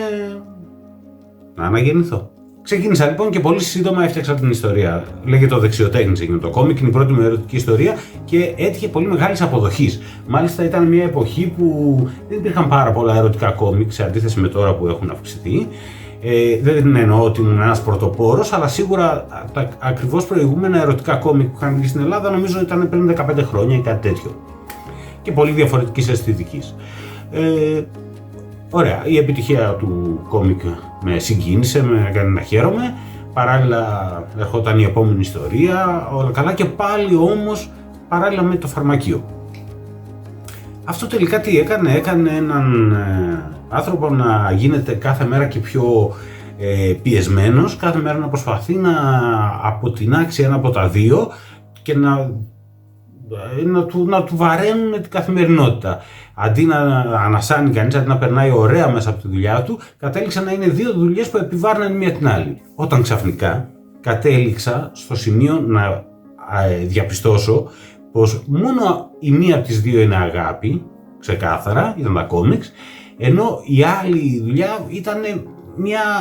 να αναγεννηθώ. Ξεκίνησα λοιπόν και πολύ σύντομα έφτιαξα την ιστορία. Λέγεται το Δεξιοτέχνης, έγινε το κόμικ, είναι η πρώτη μου ερωτική ιστορία και έτυχε πολύ μεγάλης αποδοχής. Μάλιστα ήταν μια εποχή που δεν υπήρχαν πάρα πολλά ερωτικά κόμικ σε αντίθεση με τώρα που έχουν αυξηθεί. Δεν εννοώ ότι ήμουν ένας πρωτοπόρος, αλλά σίγουρα τα ακριβώς προηγούμενα ερωτικά κόμικ που είχαν βγει στην Ελλάδα νομίζω ήταν πριν 15 χρόνια ή κάτι τέτοιο. Και πολύ διαφορετικής αισθητικής. Ωραία, η επιτυχία του κόμικ με συγκίνησε, με έκανε να χαίρομαι. Παράλληλα ερχόταν η επόμενη ιστορία, όλα καλά, και πάλι όμως παράλληλα με το φαρμακείο. Αυτό τελικά τι έκανε έναν άνθρωπο να γίνεται κάθε μέρα και πιο πιεσμένος, κάθε μέρα να προσπαθεί να αποτινάξει ένα από τα δύο και να του βαραίνουν την καθημερινότητα. Αντί να ανασάνει κανείς, αντί να περνάει ωραία μέσα από τη δουλειά του, κατέληξαν να είναι δύο δουλειές που επιβάρυναν μία την άλλη. Όταν ξαφνικά κατέληξα στο σημείο να διαπιστώσω πως μόνο η μία από τις δύο είναι αγάπη, ξεκάθαρα, ήταν τα κόμιξ, ενώ η άλλη δουλειά ήταν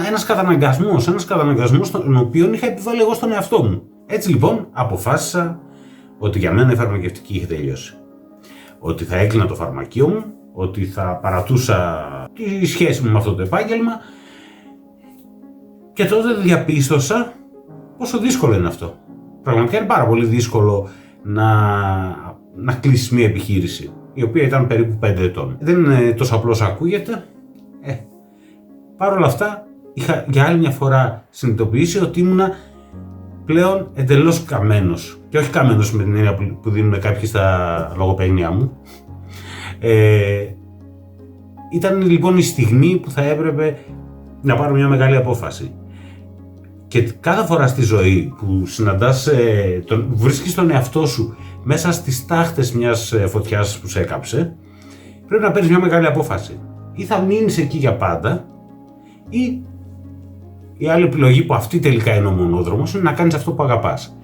ένας καταναγκασμός τον οποίο είχα επιβάλει εγώ στον εαυτό μου. Έτσι λοιπόν αποφάσισα ότι για μένα η φαρμακευτική είχε τελειώσει. Ότι θα έκλεινα το φαρμακείο μου, ότι θα παρατούσα τη σχέση μου με αυτό το επάγγελμα, και τότε διαπίστωσα πόσο δύσκολο είναι αυτό. Πραγματικά είναι πάρα πολύ δύσκολο να κλείσεις μια επιχείρηση, η οποία ήταν περίπου 5 ετών. Δεν είναι τόσο απλώς ακούγεται. Παρ' όλα αυτά, είχα για άλλη μια φορά συνειδητοποιήσει ότι ήμουνα πλέον εντελώς καμένος. Και όχι καμένος με την έννοια που δίνουν κάποιοι στα λογοπαίγνια μου. Ήταν λοιπόν η στιγμή που θα έπρεπε να πάρω μια μεγάλη απόφαση. Και κάθε φορά στη ζωή που συναντάς, βρίσκεις τον εαυτό σου μέσα στις τάχτες μιας φωτιάς που σε έκαψε, πρέπει να παίρνεις μια μεγάλη απόφαση. Ή θα μείνεις εκεί για πάντα, ή η άλλη επιλογή, που αυτή τελικά είναι ο μονόδρομος, είναι να κάνεις αυτό που αγαπάς.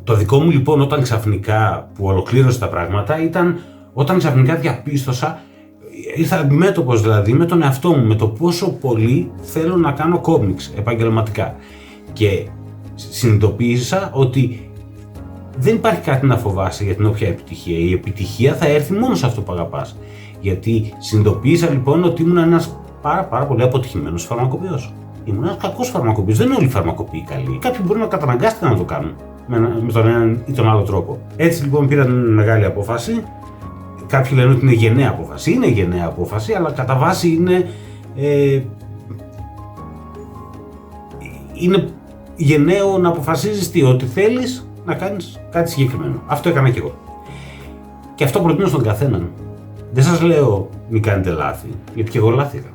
Το δικό μου λοιπόν, όταν ξαφνικά που ολοκλήρωσε τα πράγματα, ήταν όταν ξαφνικά διαπίστωσα, ήρθα αντιμέτωπος δηλαδή με τον εαυτό μου, με το πόσο πολύ θέλω να κάνω κόμιξ επαγγελματικά. Και συνειδητοποίησα ότι δεν υπάρχει κάτι να φοβάσαι για την όποια επιτυχία. Η επιτυχία θα έρθει μόνο σε αυτό που αγαπάς. Γιατί συνειδητοποίησα λοιπόν ότι ήμουν ένας πάρα πολύ αποτυχημένος φαρμακοποιός. Ήμουν ένας κακός φαρμακοποιός. Δεν είναι όλοι οι φαρμακοποιοί καλοί. Κάποιοι μπορεί να καταναγκάστηκαν να το κάνουν με τον έναν ή τον άλλο τρόπο. Έτσι λοιπόν πήρα την μεγάλη απόφαση. Κάποιοι λένε ότι είναι γενναία απόφαση. Είναι γενναία απόφαση, αλλά κατά βάση είναι γενναίο να αποφασίζεις ότι θέλεις να κάνεις κάτι συγκεκριμένο. Αυτό έκανα και εγώ. Και αυτό προτείνω στον καθέναν. Δεν σας λέω μην κάνετε λάθη, γιατί και εγώ λάθη έκανα.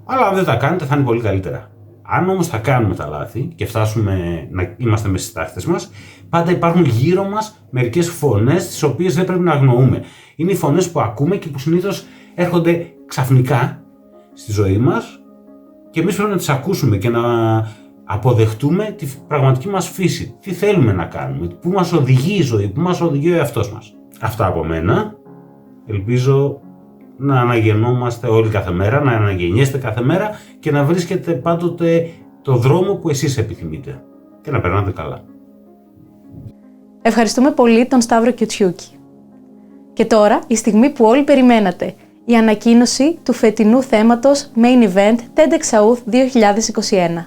Αλλά αν δεν τα κάνετε θα είναι πολύ καλύτερα. Αν όμως θα κάνουμε τα λάθη και φτάσουμε να είμαστε μέσα στις τάχτες μας, πάντα υπάρχουν γύρω μας μερικές φωνές τις οποίες δεν πρέπει να αγνοούμε. Είναι οι φωνές που ακούμε και που συνήθως έρχονται ξαφνικά στη ζωή μας και εμείς πρέπει να τις ακούσουμε και να αποδεχτούμε τη πραγματική μας φύση. Τι θέλουμε να κάνουμε, πού μας οδηγεί η ζωή, πού μας οδηγεί ο εαυτός μας. Αυτά από μένα. Ελπίζω να αναγεννόμαστε όλοι κάθε μέρα, να αναγεννιέστε κάθε μέρα και να βρίσκετε πάντοτε το δρόμο που εσείς επιθυμείτε και να περνάτε καλά. Ευχαριστούμε πολύ τον Σταύρο Κιουτσιούκη. Και τώρα η στιγμή που όλοι περιμένατε, η ανακοίνωση του φετινού θέματος Main Event TEDx South 2021.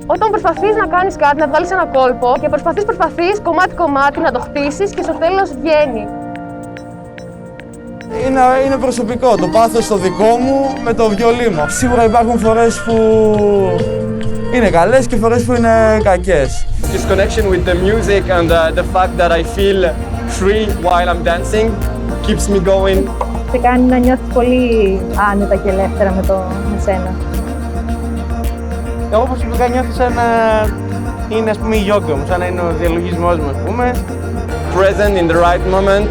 Όταν προσπαθείς να κάνεις κάτι, να βγάλεις ένα κόλπο και προσπαθείς κομμάτι-κομμάτι να το χτίσεις και στο τέλος βγαίνει. Είναι προσωπικό, το πάθος το δικό μου με το βιολί μου. Σίγουρα υπάρχουν φορές που είναι καλές και φορές που είναι κακές. This connection with the music and the fact that I feel free while I'm dancing keeps me going. Σε κάνει να νιώθεις πολύ άνετα και ελεύθερα με σένα. Εγώ προσωπικά νιώθω σαν να είναι η γιόγκα μου, σαν να είναι ο διαλογισμός μου, Present in the right moment,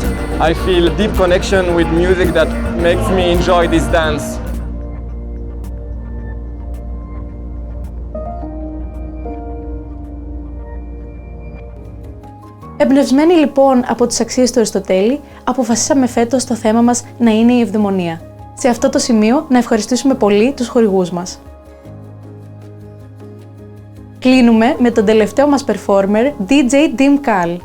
I feel deep connection with music that makes me enjoy this dance. Εμπνευσμένοι λοιπόν από τις αξίες του Αριστοτέλη, αποφασίσαμε φέτος το θέμα μας να είναι η ευδαιμονία. Σε αυτό το σημείο να ευχαριστήσουμε πολύ τους χορηγούς μας. Κλείνουμε με τον τελευταίο μας performer, DJ Dim Kal.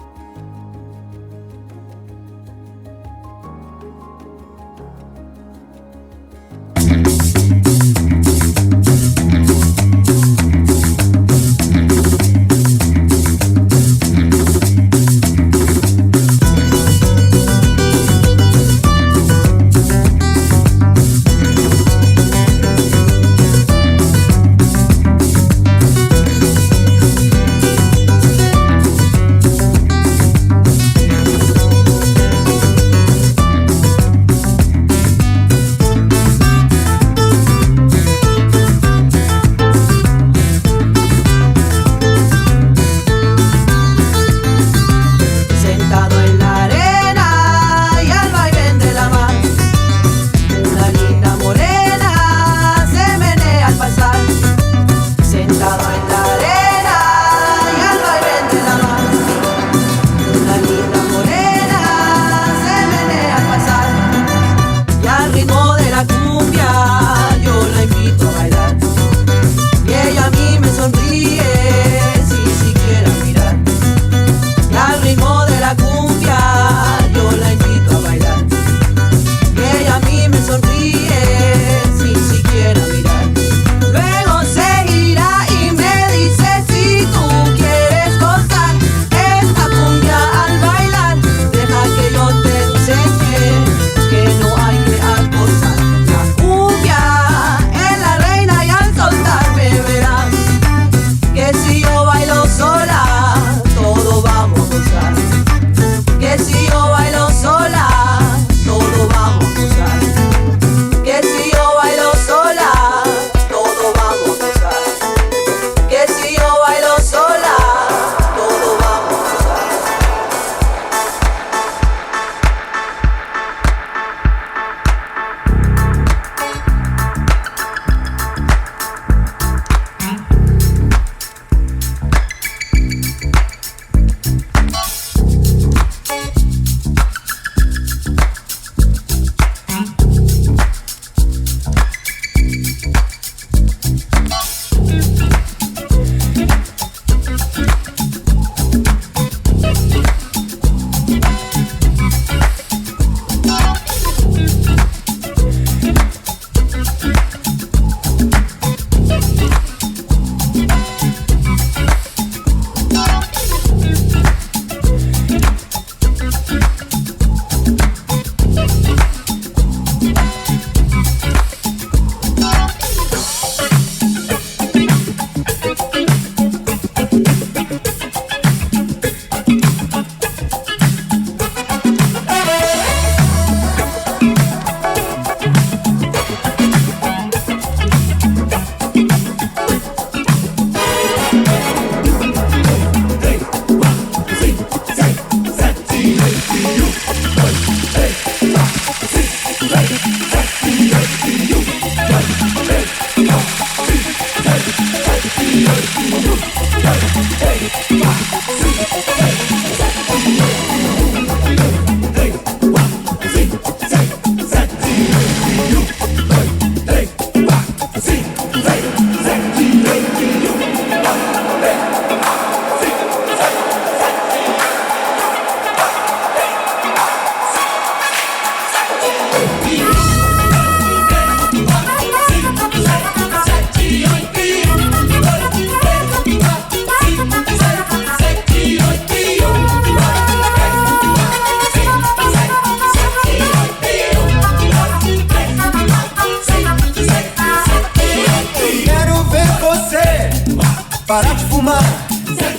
parar de fumar.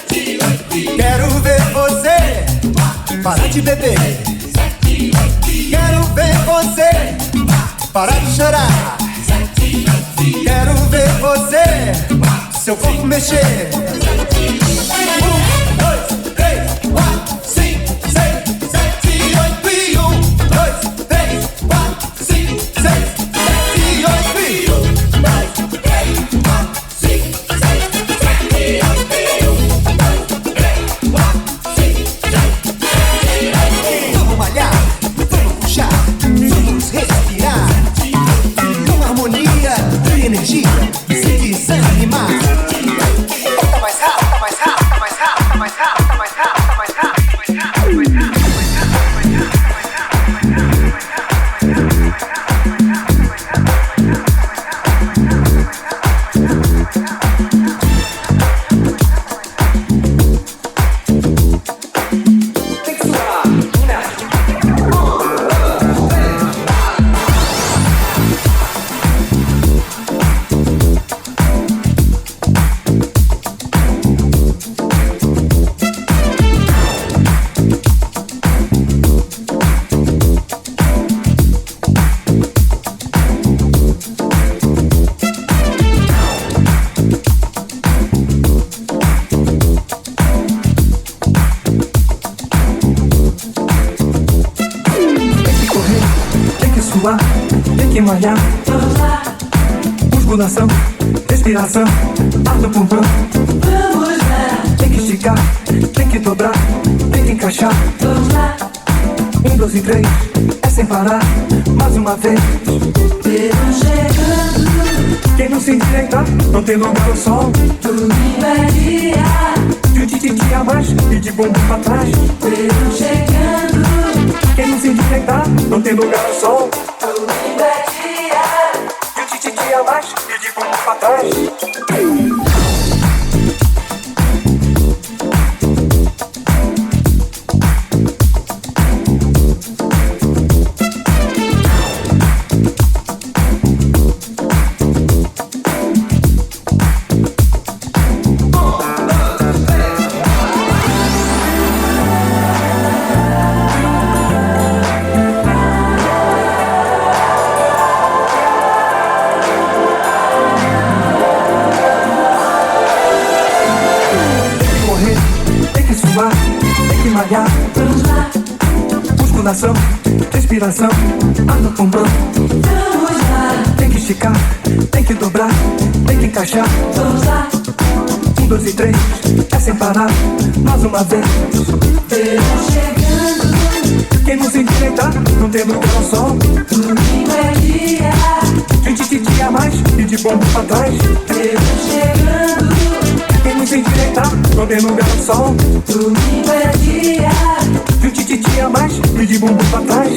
Quero ver você parar de beber. Quero ver você parar de chorar. Quero ver você, seu corpo mexer. 1, 2, 3, 4, 5, 6, 7, 8 e 1, 2, 3, 4, 5, 6, 7, 8 e 1, 2, 3, 4, 5, 6, 7, 8 e 1, 2, 3, 4, 5, 6, 7, 8 e 1. Vamos malhar, vamos puxar, vamos respirar. Com harmonia e energia, sem desanimar. Tá mais rápido, tá mais rápido, tá mais rápido, tá mais rápido, tá mais rápido, tá mais rápido, tá mais rápido, tá mais rápido. Tem que malhar, musculação, respiração, ar no pulmão. Vamos lá. Tem que esticar, tem que dobrar, tem que encaixar. Vamos lá. 1, 2 e 3, é sem parar, mais uma vez. Verão chegando. Quem não se endireitar, não tem lugar ao sol. Domingo é dia de um tititi a mais e de bumbum pra trás. Verão chegando. Quem não se endireitar, não tem lugar ao sol. Domingo é dia de um tititi a mais e de bumbum pra trás. Vamos lá. Musculação, respiração, ar no pulmão. Vamos lá. Tem que esticar, tem que dobrar, tem que encaixar. Vamos lá. 1, 2 e 3, é sem parar, mais uma vez. Verão chegando. Quem não se endireitar, não tem lugar ao sol. Domingo é dia de um tititi a mais e de bumbum pra trás. Verão chegando. Quem não se endireitar, não tem lugar ao sol. Domingo é dia de um tititi a mais e de bumbum pra trás.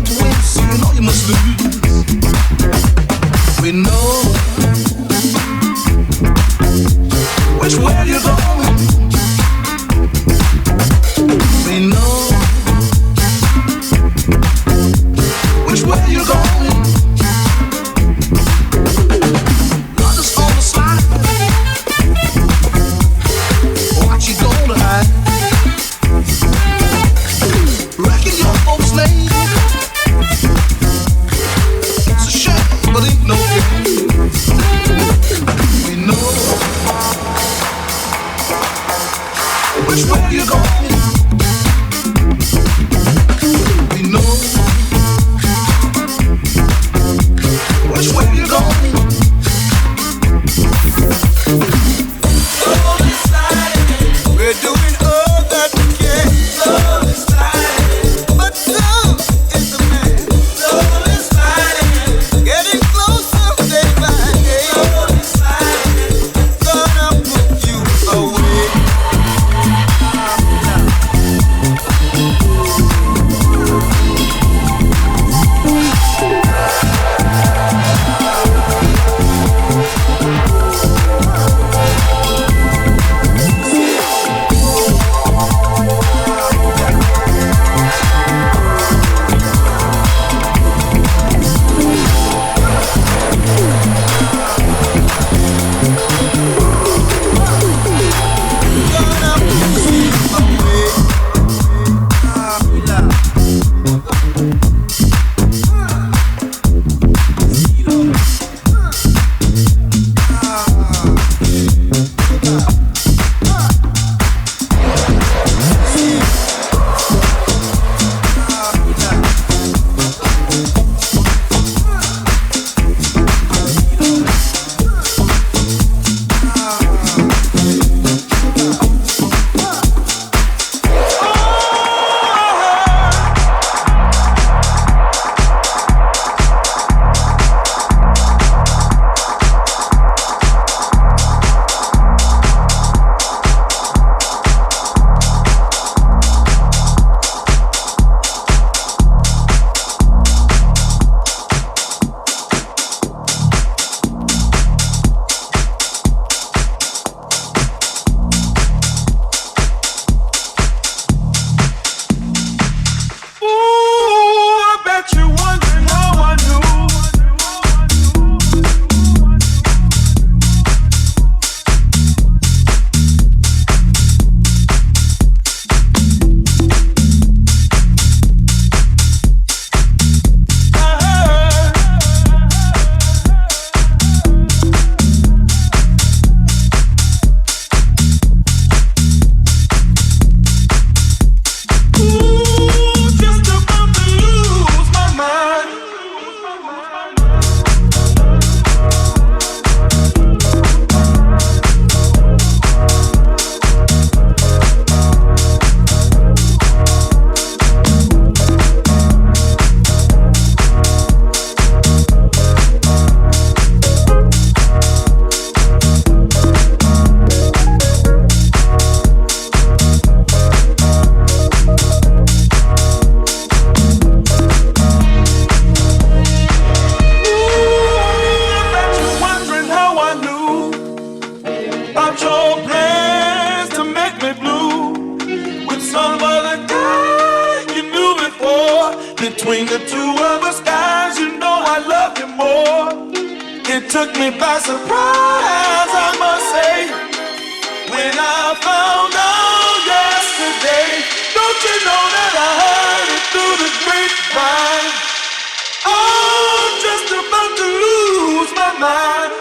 want to win, so you know you must lose. We know which way you're going. We know which way you're going. Not just on the slide. What you gonna hide? Wrecking your old slave. It's a shame, but ain't no game. We know which way you're going. We know which way you're going. Love is sliding. We're doing all that we can. Love is sliding, but love is the man. Love is sliding, getting closer day by day. Love is sliding, gonna put you away. Between the two of us guys, you know I love you more. It took me by surprise, I must say, when I found out yesterday. Don't you know that I heard it through the grapevine? I'm just about to lose my mind.